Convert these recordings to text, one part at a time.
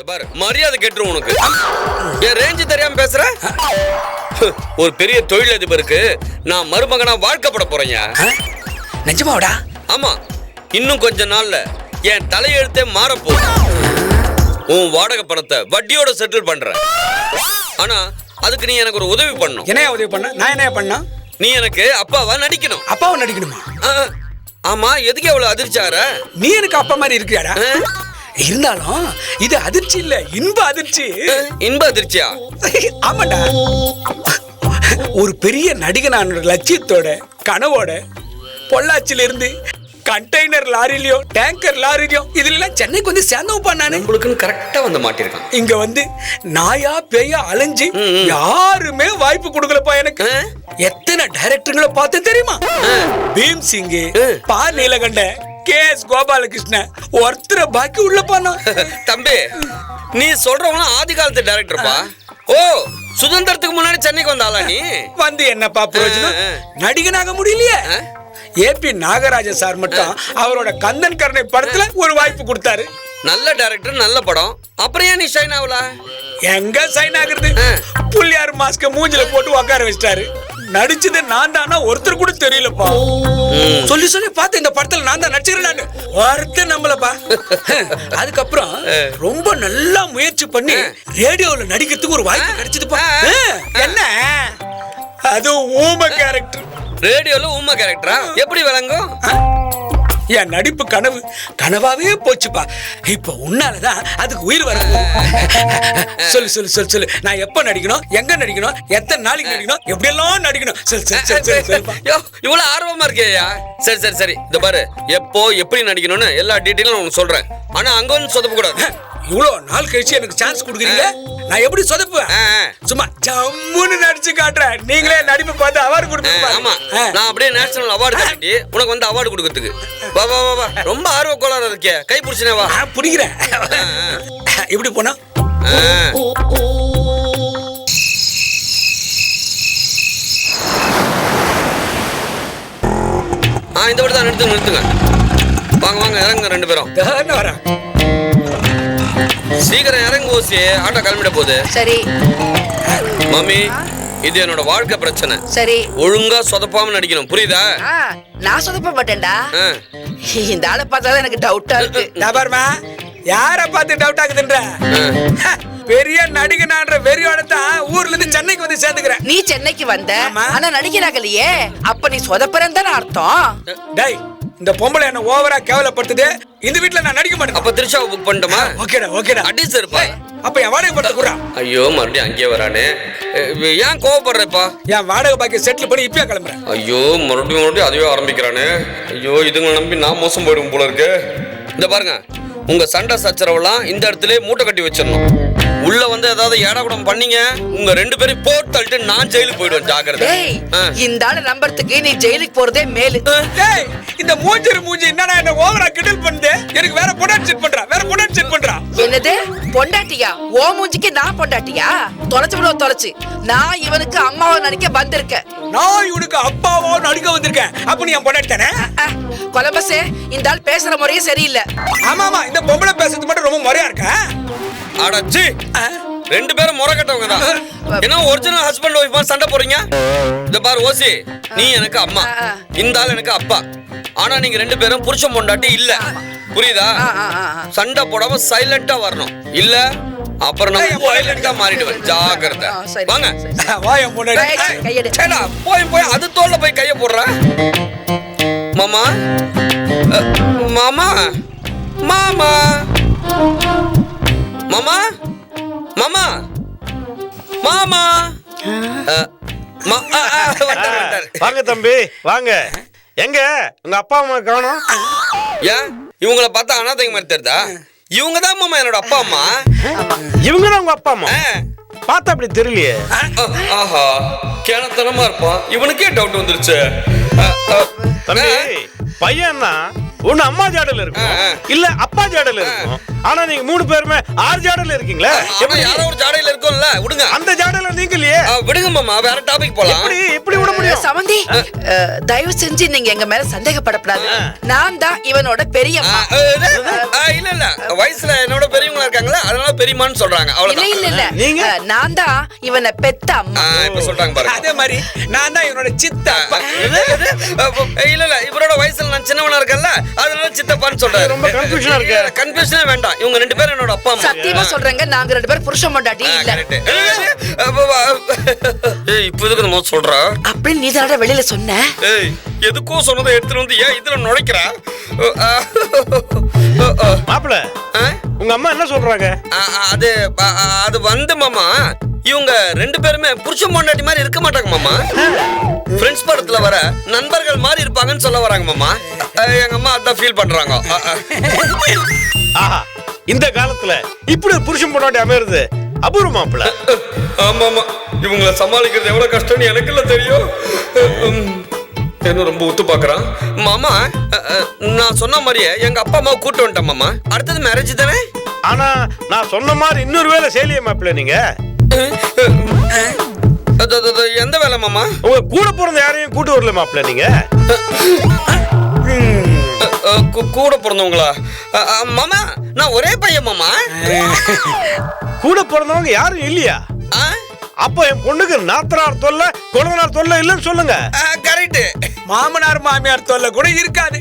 பாரு மரியாதை கேட்டுரும் உனக்கு. என் ரேஞ்சு தெரியாம பேசுற. ஒரு பெரிய தொழிலதிபருக்கு நான் மருமகனா வாழ்க்கப்பட போறேன். நிஜமாடா? ஆமா, இன்னும் கொஞ்ச நாள்ல என் தலையெழுத்தே மாறப்போகுது. உன் வாடகை பணத்தை வட்டியோட செட்டில் பண்றேன். ஆனா அதுக்கு நீ எனக்கு ஒரு உதவி பண்ணணும். என்ன உதவி பண்ண? நான் என்ன பண்ணா? நீ எனக்கு அப்பாவா நடிக்கணும். அப்பாவை நடிக்கணுமா? ஆமா, எதுக்கு அவ்வளவு அதிர்ச்சி ஆற? நீ எனக்கு அப்பா மாதிரி இருக்கியாடா? இருந்தாலும் இது அதிர்ச்சி இல்ல, இன்ப அதிர்ச்சி. இன்ப அதிர்ச்சியா? ஆமாடா. ஒரு பெரிய நடிகனான லட்சியத்தோட கனவோட பொள்ளாச்சியில இருந்து கண்டெய்னர் லாரிலயோ டேங்கர் லாரிலயோ இதுல சென்னைக்கு வந்து சேர்ந்தவப்பா நானு. உங்களுக்குன்னு கரெக்டா வந்து மாட்டிருக்கான். இங்க வந்து நாயா பேயா அலைஞ்சு யாருமே வாய்ப்பு கொடுக்கலப்பா எனக்கு. எத்தனை டைரக்டர்களை பார்த்து தெரியுமா? பீம் சிங், பா நீலகண்ட, கேஎஸ் கோபாலகிருஷ்ண, ஒருத்தர பாக்கி உள்ள போனா. தம்பி, நீ சொல்றவங்க ஆதி காலத்து டைரக்டர்ப்பா. ஓ, சுதந்திரத்துக்கு முன்னாடி சென்னைக்கு வந்தாளா நீ? வந்து என்னப்பா பிரயோஜனம்? நடிகனாக முடியலையே. ஏபி நாகராஜ சார் மட்டும் அவரோட கந்தன் கருணை படத்துல ஒரு வாய்ப்பு கொடுத்தாரு. நல்ல டைரக்டர், நல்ல படம். அப்புறம் ஏன் நீ ஷைன் ஆகல? எங்க ஷைன் ஆகுறது? புள்ளியார் மாஸ்க மூஞ்சில போட்டு உட்கார வச்சிட்டாரு. நடிச்சது நான் தானா ஒருத்தர் கூட தெரியலப்பா. சொல்லி சொல்லி பார்த்து இந்த படத்துல நான் தான் நடிச்சிருக்கேன். ஒருத்தர் நம்மளப்பா. அதுக்கப்புறம் ரொம்ப நல்லா முயற்சி பண்ணி ரேடியோல நடிக்கிறதுக்கு ஒரு வாய்ப்பு கிடைச்சதுப்பா. என்ன அது ஊம கேரக்டர். ரேடியோல ஊம கேரக்டரா? எப்படி விளங்கும்? என் நடிப்பு கனவு கனவாவே போச்சுப்பா. இப்ப உன்னாலதான் அதுக்கு உயிர் வர. சொல்லு சொல்லு சொல்லு சொல்லு. நான் எப்ப நடிக்கணும், எங்க நடிக்கணும், எத்தனை நாளைக்கு நடிக்கணும், எப்படி எல்லாம் நடிக்கணும்? இவ்வளவு ஆர்வமா இருக்கேயா? சரி சரி சரி, இந்த பாரு, எப்போ எப்படி நடிக்கணும்னு எல்லா டீட்டெயிலும் உனக்கு சொல்றேன். ஆனா அங்க வந்து சொதப்ப கூடாது. இவ்வளவு நாள் கழிச்சு எனக்கு சான்ஸ் கொடுக்குறீங்க, நான் எப்படி சொதப்புவேன்? சும்மா ஜம்முன்னு நடிச்சு காட்டுறேன். நீங்களே நடிப்பு பார்த்து அவார்டு கொடுப்பீங்க. ஆமா, நான் அப்படியே நேஷனல் அவார்டு கட்டி உனக்கு வந்து அவார்டு கொடுக்கிறதுக்கு. வா வா வா வா. ரொம்ப ஆர்வ கோளாறு இருக்கே, கை பிடிச்சனே வா. பிடிக்கிறேன். இப்படி போனா இந்த வழி தான். நிறுத்துங்க. வாங்க வாங்க, இறங்குங்க ரெண்டு பேரும். வரேன். சீக்கிரம் இறங்கு ஓசி, ஆட்டோ கிளம்பிட போகுது. சரி மம்மி, இது என்னோட வாழ்க்கை பிரச்சனை. சரி, ஒழுங்கா சொதப்பாம நடிக்கணும், புரியுதா? நான் சொதப்ப மாட்டேன்டா. இந்த ஆளை பார்த்தாதான் எனக்கு டவுட்டா இருக்கு. பாருமா, யார பார்த்து டவுட் ஆகுதுன்ற? பெரிய நடிகனான்ற வெறியோட தான் ஊர்ல இருந்து சென்னைக்கு வந்து சேர்ந்துக்கிறேன். நீ சென்னைக்கு வந்த, ஆனா நடிக்கிறாங்கலையே, அப்ப நீ சொதப்புறன்னு தானே அர்த்தம். டேய், இந்த பொம்பளை என்ன ஓவரா கேவலப்படுத்துது. இந்த வீட்ல நான் நடிக்க மாட்டேன். அப்ப திருஷாவை புக் பண்ணட்டுமா? ஓகேடா ஓகேடா. அடி சரிப்பா. அப்ப என் வாடகை பணத்தை குறா. ஐயோ, மறுபடியும் அங்கேயே வரானே. ஏன் கோவப்படுறப்பா? என் வாடகை பாக்கி செட்டில் பண்ணி இப்பயே கிளம்புறேன். ஐயோ, மறுபடியும் அதுவே ஆரம்பிக்கிறானே. ஐயோ, இதுங்களை நம்பி நான் மோசம் போயிடும் போல இருக்கு. இந்த பாருங்க, உங்க சண்டை சச்சரவெல்லாம் இந்த இடத்துல மூட்டை கட்டி வச்சிடணும். உள்ள வந்து ஏதாவது ஏடாகுடம் பண்ணீங்க, உங்க ரெண்டு பேரும் போட்டு தள்ளிட்டு நான் ஜெயிலுக்கு போயிடுவேன். ஜாக்கிரதை. இந்த ஆளை நம்பறதுக்கு நீ ஜெயிலுக்கு போறதே மேலு. இந்த மூஞ்சி என்னடா என்ன ஓவரா கிண்டல் பண்ணுது? எனக்கு வேற பொண்டாட்டி செட் பண்றா, வேற பொண்டாட்டி செட் பண்றா. என்னது பொண்டாட்டியா? ஓ மூஞ்சிக்கு நான் பொண்டாட்டியா? தொலைச்சு நான் இவனுக்கு அம்மாவை நடிக்க வந்திருக்கேன். நான் இவனுக்கு அப்பாவோ நடிக்க வந்திருக்கேன். அப்ப நீ என் பொண்டாட்டி தானே? கொலம்பஸே, இந்த ஆள் பேசுற முறையே சரியில்லை. ஆமாமா, இந்த பொம்பளை பேசுறது மட்டும் ரொம்ப முறையா இருக்கா? அடச்சி, ரெண்டு பேரும் முறை கட்டவங்க தான். என்ன ஒரிஜினல் ஹஸ்பண்ட் ஒய்ஃபா சண்டை போறீங்க? இந்த பாரு ஓசி, நீ எனக்கு அம்மா, இந்த ஆள் எனக்கு அப்பா. ஆனா நீங்க ரெண்டு பேரும் புருஷன் பொண்டாட்டி இல்ல, புரியுதா? சண்டை போடாம சைலண்டா வரணும், இல்ல அப்புறம் நான் வயலண்டா மாறிடுவேன். ஜாக்கிரதை. வாங்க வாயம் பொண்டாட்டி. கையெடு. போய் அது தோல்ல போய் கைய போடுற. மாமா மாமா மாமா மாமா மாமா மாமா. வாங்க தம்பி வாங்க. எங்க உங்க அப்பா அம்மா காணோம்? ஏன் இவங்களை பார்த்தா அனாதைங்க மாதிரி தெரியுதா? இவங்க தான் மாமா என்னோட அப்பா அம்மா. இவங்க தான் உங்க அப்பா அம்மா? பார்த்தா அப்படி தெரியலையே. ஆஹா, கேனத்தனமா இருப்பான். இவனுக்கே டவுட் வந்துருச்சு. தம்பி, பையன்னா ஒண்ணு அம்மா ஜாடல இருக்கும், இல்ல அப்பா ஜாடல இருக்கும். ஆனா நீங்க 3 பேருமே 6 ஜாடையில இருக்கீங்களே. எப்படி யாரோ ஒரு ஜாடையில இருக்கும்ல, விடுங்க. அந்த ஜாடையில நீங்க இல்லையே. விடுங்க மாமா, வேற டாபிக் போலாம். எப்படி விட முடியும்? சமந்தி, தயவு செஞ்சு நீங்க எங்க மேல சந்தேகப்படக்கூடாது. நான் தான் இவனோட பெரியம்மா. இல்ல இல்ல, வயசுல என்னோட பெரியவங்க இருக்காங்களா, அதனால பெரியம்மான்னு சொல்றாங்க. இல்ல அவ்வளவுதான். இல்ல இல்ல, நீங்க? நான் தான் இவனை பெத்த அம்மா. இப்ப சொல்றாங்க பாருங்க. அதே மாதிரி நான் தான் இவனோட சித்தப்பா. இல்ல இல்ல, இவரோட வயசுல நான் சின்னவனா இருக்கேன்ல, அதனால சித்தப்பான்னு சொல்றாரு. ரொம்ப கன்ஃபியூஷனா இருக்கு. கன்ஃபியூஷனே வேண்டாம், இவங்க 2 பேரும் என்னோட அப்பா அம்மா. சத்தியமா சொல்றேங்க, நாங்க 2 பேரும் புருஷன் பொண்டாட்டி இல்ல. இப்ப எதுக்கு நம்ம சொல்றா? அப்படி நீ தானடா வெளியில சொன்ன. ஏய், எதுக்கோ சொன்னதை எடுத்துட்டு வந்து ஏன் இதுல நுழைக்கிறா? மாப்பிள, உங்க அம்மா என்ன சொல்றாங்க? அது அது வந்து மாமா, இவங்க 2 பேருமே புருஷன் பொண்டாட்டி மாதிரி இருக்க மாட்டாங்க மாமா. ஃப்ரெண்ட்ஸ் படத்துல வர நண்பர்கள் மாதிரி இருப்பாங்கன்னு சொல்ல வராங்க மாமா. எங்க அம்மா அதான் ஃபீல் பண்றாங்க. ஆஹா, இந்த காலத்துல இப்படி ஒரு புருஷன் பொண்டாட்டி அமையிறது அபூர்வம் மாப்பிள. ஆமா ஆமா, இவங்கள சமாளிக்கிறது எவ்வளவு கஷ்டம்னு எனக்கு இல்ல தெரியும். என்ன ரொம்ப உத்து பாக்குறான் மாமா. நான் சொன்ன மாதிரியே எங்க அப்பா அம்மாவை கூட்டு வந்துட்டேன் மாமா. அடுத்தது மேரேஜ் தானே. ஆனா நான் சொன்ன மாதிரி இன்னொரு வேலை செய்யலையே மாப்பிள. நீங்க எந்த வேலை மாமா? உங்க கூட பிறந்த யாரையும் கூட்டு வரல மாப்பிள. நீங்க கூட பிறந்தவங்களா? மாமா, நான் ஒரே பையன் மாமா. கூட பிறந்தவங்க யாரும் இல்லையா? அப்ப என் பொண்ணுக்கு நாத்தனார் தொல்லை, கொழுந்தனார் தொல்லை இல்லைன்னு சொல்லுங்க. கரெக்ட். மாமனார் மாமியார் தொல்லை கூட இருக்காது.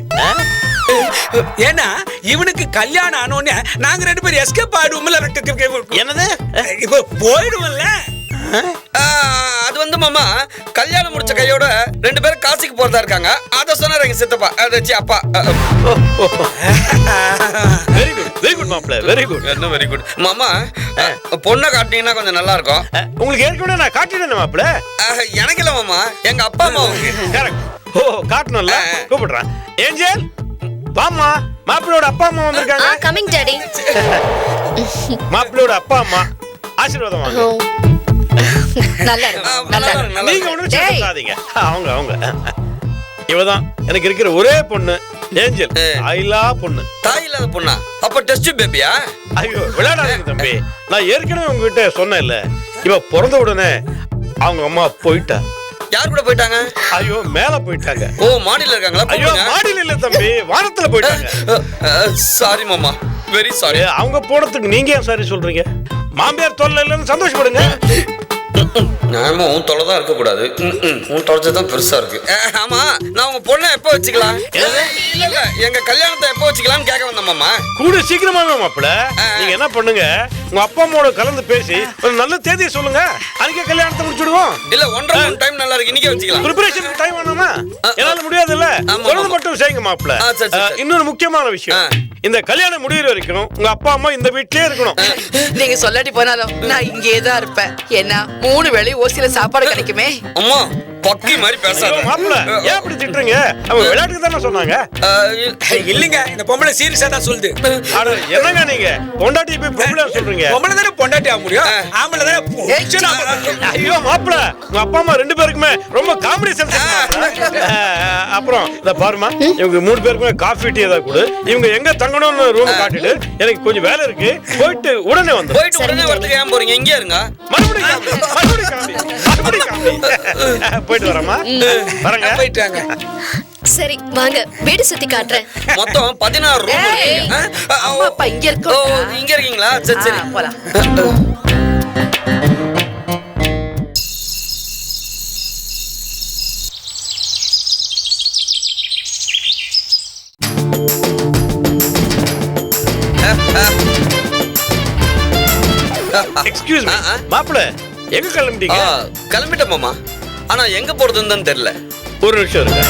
ஏன்னா இவனுக்கு கல்யாணம் ஆனோடனே நாங்க 2 பேரும் எஸ்கேப் ஆயிடுவோம்ல. என்னது? இப்போ போயிடுவோம்ல. அது வந்து மாமா, கல்யாணம் முடிச்ச கையோட 2 பேரும் காசிக்கு போறதா இருக்காங்க. அத சொன்னாரு எங்க சித்தப்பா, அதாச்சு அப்பா. வெரி குட், வெரி குட் மாப்பிள, வெரி குட். என்ன வெரி குட் மாமா? பொண்ணை காட்டினீங்கன்னா கொஞ்சம் நல்லா இருக்கும். உங்களுக்கு ஏற்கனவே நான் காட்டினேன் மாப்பிள. எனக்கு இல்ல மாமா, எங்க அப்பா அம்மாவுக்கு. கரெக்ட். ஓ, காட்டணும்ல, கூப்பிடுறேன். ஏஞ்சல், வாமா. மாப்பிளோட அப்பா அம்மா வந்திருக்காங்க. Coming daddy. மாப்பிளோட அப்பா அம்மா ஆசீர்வாதம் வாங்க. நல்லா இருக்கு, நல்லா இருக்கு. நீங்க உணர்ச்சி பண்ணாதீங்க. அவங்க இவதான் எனக்கு இருக்கிற ஒரே பொண்ணு, ஏஞ்சல். ஐலா பொண்ணு. தாய் இல்லாத பொண்ணா? அப்ப டெஸ்ட் பேபியா? ஐயோ, விளையாடாதீங்க தம்பி. நான் ஏற்கனவே உங்ககிட்ட சொன்னேன்ல, இவ பிறந்த உடனே அவங்க அம்மா போயிட்டா. யார் கூட போயிட்டாங்க? ஐயோ, மேல போயிட்டாங்க. ஓ, மாடியில இருக்காங்களா? ஐயோ, மாடியில இல்ல தம்பி, வானத்துல போயிட்டாங்க. சாரி மாமா, வெரி சாரி. அவங்க போனதுக்கு நீங்க ஏன் சாரி சொல்றீங்க? மாமியார் தொல்லை இல்லைன்னு சந்தோஷப்படுங்க. நாம உன் தொலை தான் இருக்க கூடாது. உன் தொலைச்சா தான் பெருசா இருக்கு. ஆமா, நான் உங்க பொண்ணை எப்ப வச்சுக்கலாம்? இல்ல, எங்க கல்யாணத்தை எப்ப வச்சுக்கலாம்னு கேட்க வந்தேன் மாமா. கூட சீக்கிரமாவே மாப்பிள. நீங்க என்ன பண்ணுங்க, உங்க அப்பா அம்மாவோட கலந்து பேசி ஒரு நல்ல தேதியை சொல்லுங்க. அதுக்கே கல்யாணத்தை முடிச்சுடுவோம். இல்ல, 1.5 டைம் நல்லா இருக்கு, இன்னைக்கே வச்சுக்கலாம். ப்ரிபரேஷனுக்கு டைம் வேணுமா? என்னால முடியாது இல்ல. சொல்றது மட்டும் செய்யுங்க மாப்பிள. இன்னொரு முக்கியமான விஷயம், இந்த கல்யாணம் முடியிற வரைக்கும் உங்க அப்பா அம்மா இந்த வீட்லயே இருக்கணும். நீங்க சொல்லாட்டி போனாலும் நான் இங்கே தான் இருப்பேன். ஏன்னா 3 வேளை ஓசில சாப்பாடு கிடைக்குமே. அம்மா, பக்கி மாதிரி பேசாத மாப்பிள. ஏன் அப்படி திட்டுறீங்க? அவங்க விளையாட்டுக்கு தானே சொன்னாங்க. இல்லங்க, இந்த பொம்பளை சீரியஸா தான் சொல்லுது. அட என்னங்க நீங்க பொண்டாட்டி போய் பொம்பளை சொல்றீங்க? பொம்பளை தானே பொண்டாட்டி ஆக முடியும், ஆம்பளை தானே புருஷன் ஆக முடியும். ஐயோ மாப்பிள, உங்க அப்பா அம்மா 2 பேருக்குமே ரொம்ப காமெடி சென்ஸ். அப்புறம் இத பாருமா, இவங்க 3 பேருக்குமே காஃபி டீ ஏதாவது கொடு. இவங்க எங்க தங்கணும்னு ரூம் காட்டிட்டு எனக்கு கொஞ்சம் வேலை இருக்கு, போயிட்டு உடனே வந்து. போயிட்டு உடனே வரதுக்கு ஏன் போறீங்க? இங்கே இருங்க. மறுபடியும் போயிட்டு வரமா? வரங்க, போயிட்டு வாங்க. சரி வாங்க, வீடு சுத்தி காட்டுறேன். மொத்தம் 16 ரூம் இருக்கு. அம்மா அப்பா இங்க ஓ, இருக்கோம். இங்க இருக்கீங்களா? சரி சரி, போலாம். எக்ஸ்கியூஸ் மீ மாப்பிள, எங்க கிளம்பிட்டீங்க? கிளம்பிட்டேன் மாமா. ஆனா எங்க போறதுன்னு தெரியல. ஒரு நிமிஷம் இருங்க.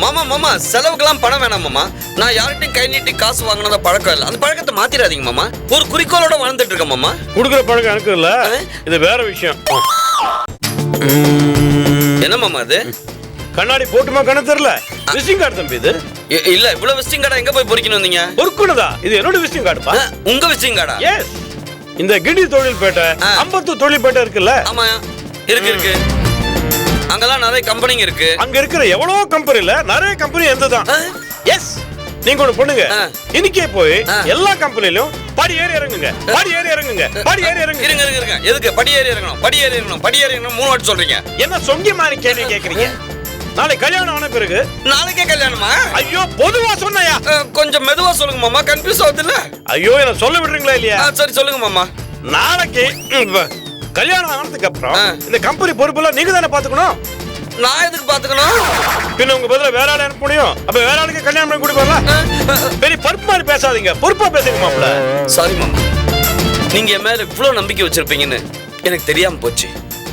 மாமா மாமா, செலவுக்கெல்லாம் பணம் வேணாம் மாமா. நான் யார்கிட்டையும் கை நீட்டி காசு வாங்கினத பழக்கம் இல்லை. அந்த பழக்கத்தை மாத்திராதீங்க மாமா. ஒரு குறிக்கோளோட வாழ்ந்துட்டு இருக்கேன் மாமா. குடுக்குற பழக்கம் எனக்கு இல்ல, இது வேற விஷயம். என்ன மாமா இது? கண்ணாடி போட்டுமா கண்ணு தெரியல? விசிட்டிங் கார்டு தம்பி இது. இல்ல, இவ்வளவு விசிட்டிங் கார்டை எங்க போய் பொறிக்கணும் வந்தீங்க? பொறுக்குனதா? இது என்னோட விசிட்டிங் கார்டுப்பா. உங்க விசிட்டிங் கார்டா? எஸ். இந்த கிண்டி தொழில்பேட்டை, அம்பத்தூர் தொழில்பேட்டை இருக்குல்ல? ஆமா, இருக்கு இருக்கு. அங்கெல்லாம் நிறைய கம்பெனிங்க இருக்கு. அங்க இருக்கிற எவ்வளவு கம்பெனில நிறைய கம்பெனி எந்ததான். எஸ், நீங்க ஒண்ணு பண்ணுங்க, ஆ. இன்னைக்கே போய் ஆ. எல்லா கம்பெனிலும் படி ஏறி இறங்குங்க, படி ஏறி இறங்குங்க, படி ஏறி இறங்குங்க. இருங்க எதுக்கு படி ஏறி இறங்கணும், படி ஏறி இறங்கணும், படி ஏறி இறங்கணும் 3 வாட்டி சொல்றீங்க? என்ன சொங்கி மாதிரி கேள்வி கேக்குறீங்க? நாளை கல்யாணம் ஆன பிறகு நாளைக்கே கல்யாணமா? ஐயோ பொதுவா சொன்னயா? கொஞ்சம் மெதுவா சொல்லுங்க மாமா, கன்ஃபியூஸ் ஆகுது இல்ல? ஐயோ என்ன சொல்ல விடுறீங்களா இல்லையா? சரி சொல்லுங்க மாமா. நாளைக்கு கல்யாணம் ஆனதுக்கு அப்புறம் ஆ. இந்த கம்பெனி பொறுப்பெல்லாம் நீங்க தானே பாத்துக்கணும். நான் எதுக்கு பாத்துக்கணும்? பின்ன உங்க பதிலா வேற ஆள் அனுப்ப முடியும். அப்ப வேற ஆளுக்கு கல்யாணம் பண்ணி கொடுப்பாங்களா? பெரிய பருப்பு மாதிரி பேசாதீங்க, பொறுப்பா பேசுங்க மாப்பிள்ள. சாரி மாமா, நீங்க என் மேல இவ்வளவு நம்பிக்கை வச்சிருப்பீங்கன்னு எனக்கு தெரியாம போச்சு.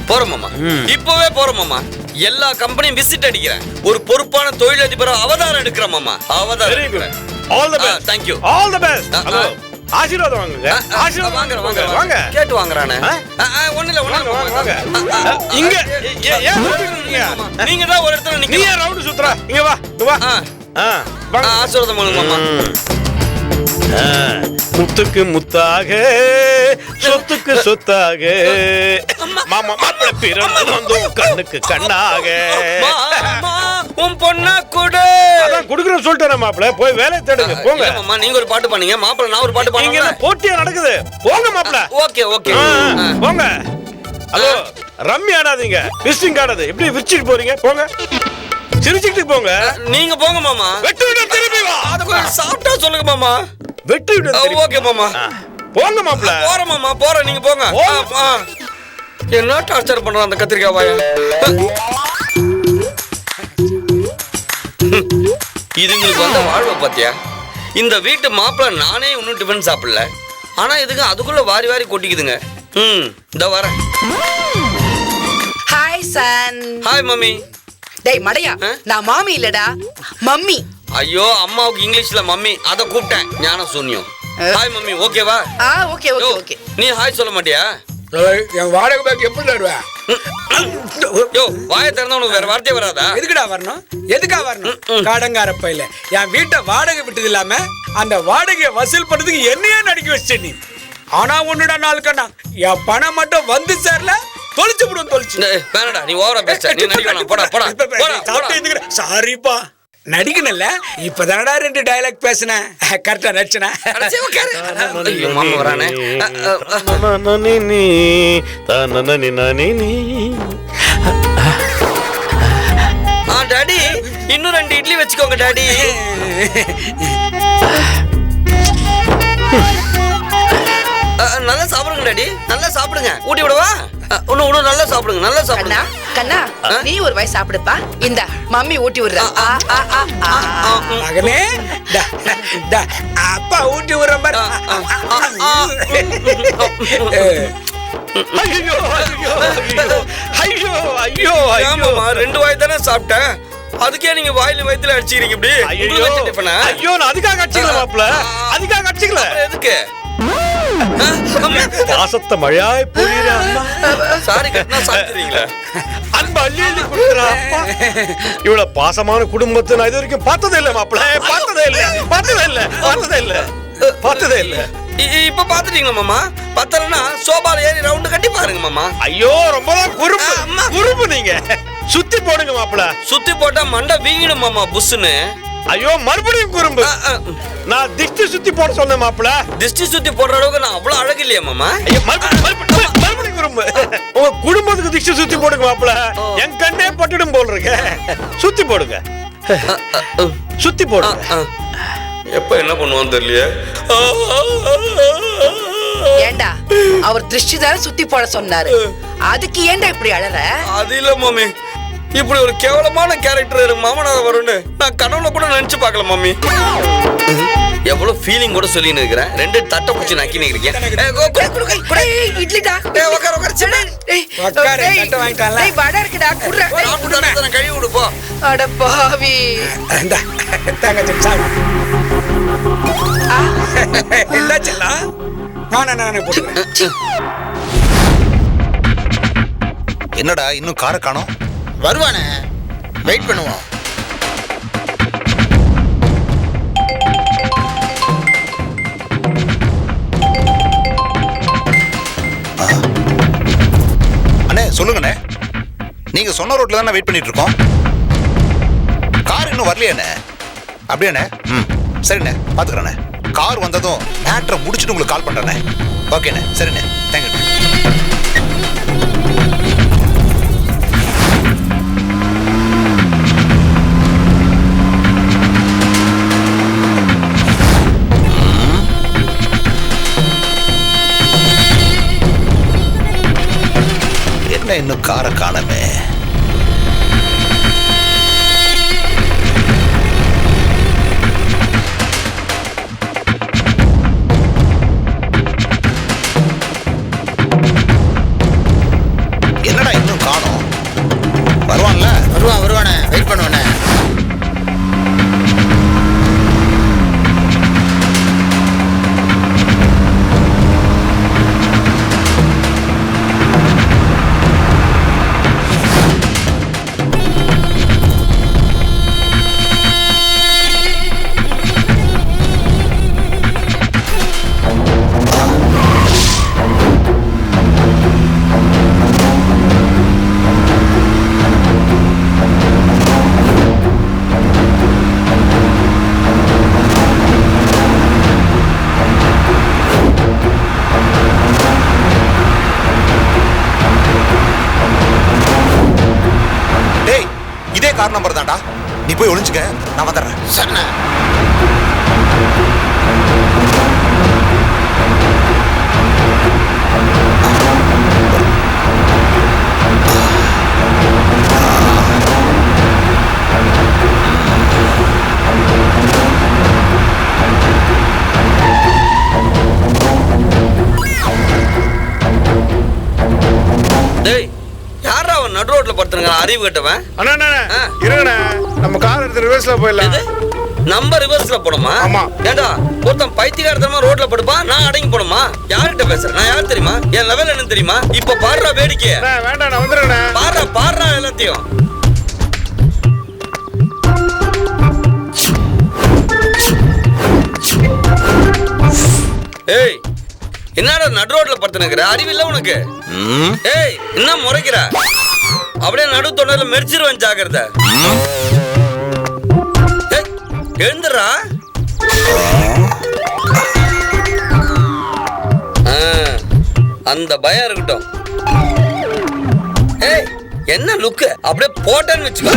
போறோம் மாமா, இப்பவே போறோம் மாமா. எல்லா கம்பெனியும் விசிட் அடிக்கிறேன். ஒரு பொறுப்பான தொழிலதிபரா அவதாரம் எடுக்கிறேன் மாமா, அவதாரம் வெரி குட். எடுக்கிறேன். All the best. thank you. All the best. Hello ஆசீர்வாதம் வாங்குங்க. ஆசீர்வாதம் வாங்க வாங்க. கேட்டு வாங்குறானே. ஒண்ணு இல்ல வாங்க. இங்க ஏன் இருக்கீங்க? நீங்க தான் ஒரு இடத்துல நீ நிக்கணும். ஏன் ரவுண்ட் சுத்துற? இங்க வா, இங்க வா. வாங்க. ஆசீர்வாதம் பண்ணுங்க மாமா. முத்துக்கு முத்தாக, சொத்துக்கு சொத்தாக, மாமா மாப்பிள்ளை பிறந்து வந்தோம் கண்ணுக்கு கண்ணாக. மாமா, உன் பொண்ணா கூட. அதான் குடுக்குறேன்னு சொல்லிட்டேன் மாப்பிள்ளை, போய் வேலையை தேடுங்க போங்க. இல்ல மாமா, நீங்க ஒரு பாட்டு பண்ணீங்க, மாப்பிள்ளை நான் ஒரு பாட்டு இங்க பண்ணீங்க. என்ன போட்டியா நடக்குது? போங்க மாப்பிள்ளை. Okay okay. போங்க. ஹலோ ரம்மி ஆடாதீங்க, விசிட்டிங் ஆடாது. எப்படி விரிச்சிட்டு போறீங்க? போங்க, சிரிச்சுக்கிட்டு போங்க. நீங்க போங்க மாமா. வெட்டு விட திரும்பி வா. அத கொஞ்சம் சாப்பிட்டா சொல்லுங்க மாமா. வெட்டு விட திரும்பி. ஓகே மாமா. போங்க மாப்பிள்ளை. போறேன் மாமா, போறேன், நீங்க போங்க. என்ன டார்ச்சர் பண்றான் அந்த கத்திரிக்காய் வாயா. இதுங்களுக்கு வந்த வாழ்வை பாத்தியா? இந்த வீட்டு மாப்பிள்ளை நானே இன்னும் டிஃபன் சாப்பிடல, ஆனா இதுக்கு அதுக்குள்ள வாரி வாரி கொட்டிக்குதுங்க. இந்த வரேன். Hi son. Hi mummy. டேய் மடையா, நான் மாமி இல்லடா, மம்மி. ஐயோ, அம்மாவுக்கு இங்கிலீஷ்ல மம்மி, அத கூப்பிட்டேன். ஞான சூன்யம். ஹாய் மம்மி, ஓகேவா? Okay okay okay. நீ ஹாய் சொல்ல மாட்டியா? என் வாடகை பேக் எப்படி தருவேன்? யோ, வாயை திறந்தா உனக்கு வேற வார்த்தையே வராதா? எதுக்குடா வரணும்? எதுக்கா வரணும்? கடங்கார பையில என் வீட்டை வாடகை விட்டது இல்லாம அந்த வாடகையை வசூல் பண்ணதுக்கு என்னையே நடிக்க வச்ச நீ. ஆனா ஒண்ணுடா நாளுக்கண்ணா, என் பணம் மட்டும் வந்து சேரல, தொலைச்சு விடுவோம், தொலைச்சு. வேணடா, நீ ஓவரா பேச. நீ நடிக்கலாம். போடா போடா போடா. சாரிப்பா, நடிக்கணும்ல. இப்பதானடா 2 டயலாக் பேசினேன், கரெக்டா நடிச்சனா? ஐயோ, மாமா வரானே. டாடி, இன்னும் 2 இட்லி வச்சுக்கோங்க டாடி. நல்லா சாப்பிடுங்க டாடி, நல்லா சாப்பிடுங்க. ஊட்டி விடவா? இன்னும் நல்லா சாப்பிடுங்க, நல்லா சாப்பிடுங்க. கண்ணா, நீ ஒரு வாய் சாப்பிடுப்பா. இந்த மம்மி ஊட்டி விடுறா. மகனே, அப்பா ஊட்டி விடுற மாதிரி. ஐயோ ஐயோ ஐயோ ஐயோ. ஆமாமா, 2 வாய் தானே சாப்பிட்டேன், அதுக்கே நீங்க வாயில வயித்துல அடிச்சிக்கிறீங்க இப்படி. ஐயோ, நான் அதுக்காக அடிச்சிக்கல மாப்பிள்ள, அதுக்காக அடிச்சிக்கல. எதுக்கு? பாசத்தை மழையாய் பொழியிற அம்மா. சாரி கட்டினா சாப்பிடுறீங்களா? அன்பு அள்ளி அள்ளி கொடுக்குறா அப்பா. இவ்வளவு பாசமான குடும்பத்தை நான் இது வரைக்கும் பார்த்ததே இல்லை மாப்பிள்ள, பார்த்ததே இல்லை, பார்த்ததே இல்லை, பார்த்ததே இல்லை, பார்த்ததே இல்லை. இப்ப பாத்துட்டீங்களா மாமா? பத்தலன்னா சோபால ஏறி ரவுண்ட் கட்டி பாருங்க மாமா. ஐயோ, ரொம்பதான் குறும்பு, குறும்பு. நீங்க சுத்தி போடுங்க மாப்பிள்ள. சுத்தி போட்டா மண்டை வீங்கிடும் மாமா, புஷ்னு. ஐயோ, மறுபடியும் குறும்பு. நான் திஷ்டி சுத்தி போட சொன்னேன் மாப்பிள்ள. திஷ்டி சுத்தி போடுற அளவுக்கு நான் அவ்வளவு அழகு இல்லையா மாமா? ஐயோ, மறுபடியும் குறும்பு. உங்க குடும்பத்துக்கு திஷ்டி சுத்தி போடுங்க மாப்பிள்ள. என் கண்ணே பட்டுடும் போல் இருக்கு. சுத்தி போடுங்க, சுத்தி போடுங்க. எப்ப என்ன பண்ணுவான்னு தெரியலையே. ஏண்டா, அவர் திருஷ்டி தானே சுத்தி போட சொன்னாரு, அதுக்கு ஏண்டா இப்படி அழற? அது இல்ல மாமி, இப்படி ஒரு கேவலமான கேரக்டர் மாமனாக வரும்னு நான் கனவுல கூட நினைச்சு பார்க்கல மாமி. எவ்வளவு ஃபீலிங் கூட சொல்லி நிக்கிறேன். 2 தட்டை பிடிச்சி நக்கி நிக்கிறீங்க. இட்லிடா, உட்கார வடை இருக்குடா, குடுறா. கழுவி விடு போ. அட பாவி. என்னடா இன்னும் காரை காணோம்? வருவானே, வெயிட் பண்ணுவோம். அண்ணே சொல்லுங்கண்ணே, நீங்க சொன்ன ரோட்ல தானே வெயிட் பண்ணிட்டு இருக்கோம். கார் இன்னும் வரலையாண்ணே? அப்படியாண்ணே? சரிண்ணே பாத்துக்கிறேண்ணே. கார் வந்ததும் மேட்ரை முடிச்சுட்டு உங்களுக்கு கால் பண்றேண்ணே. ஓகேண்ணே, சரிண்ணே, தேங்க்யூ. என்ன இன்னும் காரை காணமே? என்னடா இன்னும் காணோம்? வருவான்ல? வருவானே, வெயிட் பண்ணுவானே. கார் நம்பர் தான்டா. நீ போய் ஒளிஞ்சுக்க, நான் வந்துடுறேன். சரிண்ணே. டேய், யாரா அவன் நடு ரோட்ல படுத்துறங்க? அறிவு கட்டவன். அண்ணா இருங்கண்ணா, நம்ம கார் எடுத்து ரிவர்ஸ்ல போயிடலாம். நம்ம ரிவர்ஸ்ல போணுமா? ஆமா. ஏண்டா ஒருத்தன் பைத்தியக்காரத்தனமா ரோட்ல படுப்பா, நான் அடங்கி போணுமா? யார்கிட்ட பேசுறேன்? நான் யார் தெரியுமா? என் லெவல் என்ன தெரியுமா? இப்ப பாடுறா வேடிக்கை. வேண்டாம், நான் வந்துடுறேன். பாடுறா எல்லாத்தையும். ஏய், என்னடா நடு ரோட்ல படுத்துனுக்குற? அறிவில்ல உனக்கு? ஏய், என்ன முறைக்கிற? அப்படியே நடு தொண்டல மெரிச்சிருவேன், ஜாக்கிரதை. எழுந்துடா. அந்த பயம் இருக்கட்டும். ஏய், என்ன லுக்கு? அப்படியே போட்டேன்னு வச்சுக்கோ.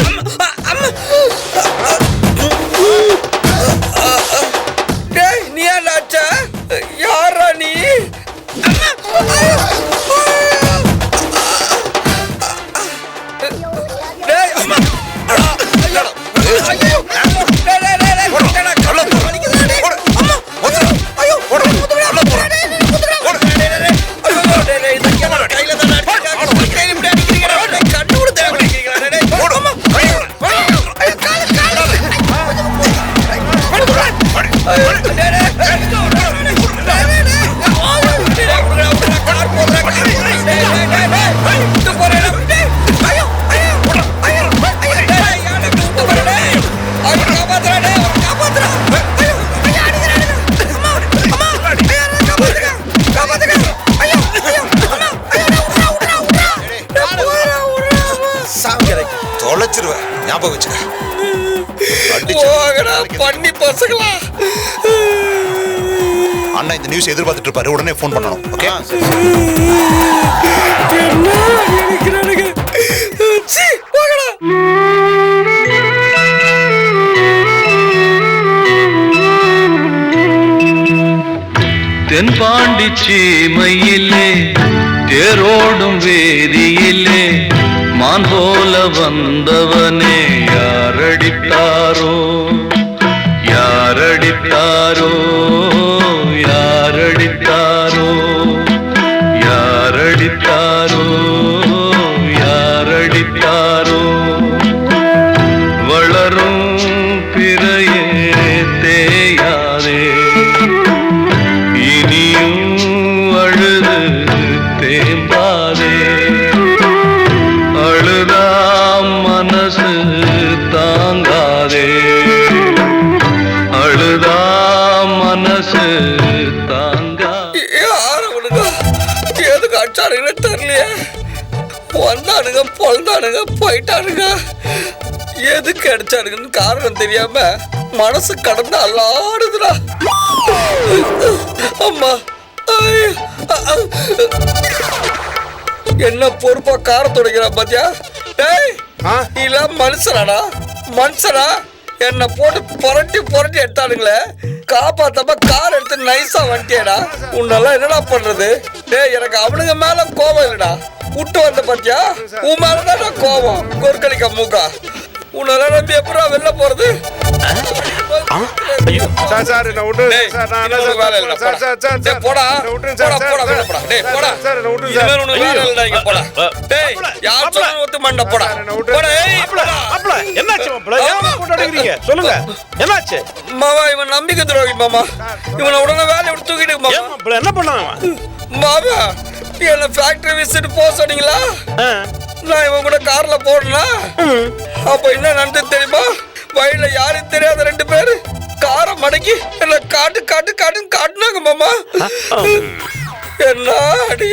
டேய், நீ ஏன்டா? யாரா நீ? டேய், அம்மா. ஐயோ. ஞாபகம் வச்சுக்க. பண்ணி பசங்களா, அண்ணா இந்த நியூஸ் எதிர்பார்த்துட்டு இருப்பாரு, உடனே ஃபோன் பண்ணணும். ஓகே? தென்பாண்டி சீமையிலே தேரோடும் வேதியிலே மான் போல வந்தவனே யாரடித்தாரோ யாரடித்தாரோ யாரடித்தாரோ யாரடித்தாரோ யாரடித்தாரோ வளரும் பிறையே தேயாதே இனியும் அழுது தேம்பாதே அழுதாம் மனசு தாங்காதே அழுதாம் மனசு தாங்கா. எதுக்கு அடிச்சானுங்க தெரியலையே. வந்தானுங்க, பொழுதானுங்க, போயிட்டானுங்க. எதுக்கு அடிச்சானுங்கன்னு காரணம் தெரியாம மனசு கடந்து அல்லாடுதுடா. அம்மா ஐ, என்ன பொறுப்பா கார துடைக்கிறா பாத்தியா? டேய் நீலாம் மனுஷனாடா, மனுஷனா? என்ன போட்டு புரட்டி புரட்டி எடுத்தானுங்களே, காப்பாத்தாம கார் எடுத்து நைஸா வண்டியடா. உன்னெல்லாம் என்னடா பண்றது? டேய் எனக்கு அவனுங்க மேல கோபம் இல்லடா, விட்டு வந்த பாத்தியா? உன் மேலதான் கோபம். கொற்களிக்க மூக்கா, உன்னெல்லாம் நம்பி எப்படா வெளில போறது? சார் நான் விட்டு சார் நான் வேலை இல்ல, போடா. டேய், போடா போடா போடா வெளில போடா. டேய் போடா சார் நான் விட்டு இனிமேல் உனக்கு வேலை இல்லடா, இங்க போடா. டேய் யார் சொன்னாலும் ஒத்து மண்ட போடா. போடா. ஏய் மாப்ள என்னாச்சு மாப்ள? ஏன் போட்டு அடிக்கிறீங்க? சொல்லுங்க என்னாச்சு? மாமா இவன் நம்பிக்கை துரோகி மாமா. இவனை உடனே வேலையை விட்டு தூக்கிட்டு மாமா. ஏன் மாப்ள என்ன பண்ணாங்க? மாமா என்ன ஃபேக்டரி விசிட் போக சொன்னீங்களா? நான் இவன் கூட கார்ல போறேன்னா அப்ப என்ன நடந்தது தெரியுமா? வழியில யாரும் தெரியாத 2 பேரு காரை மடக்கி என்ன காட்டு காட்டு காட்டுன்னு காட்டுனாங்க மாமா. என்ன அடி.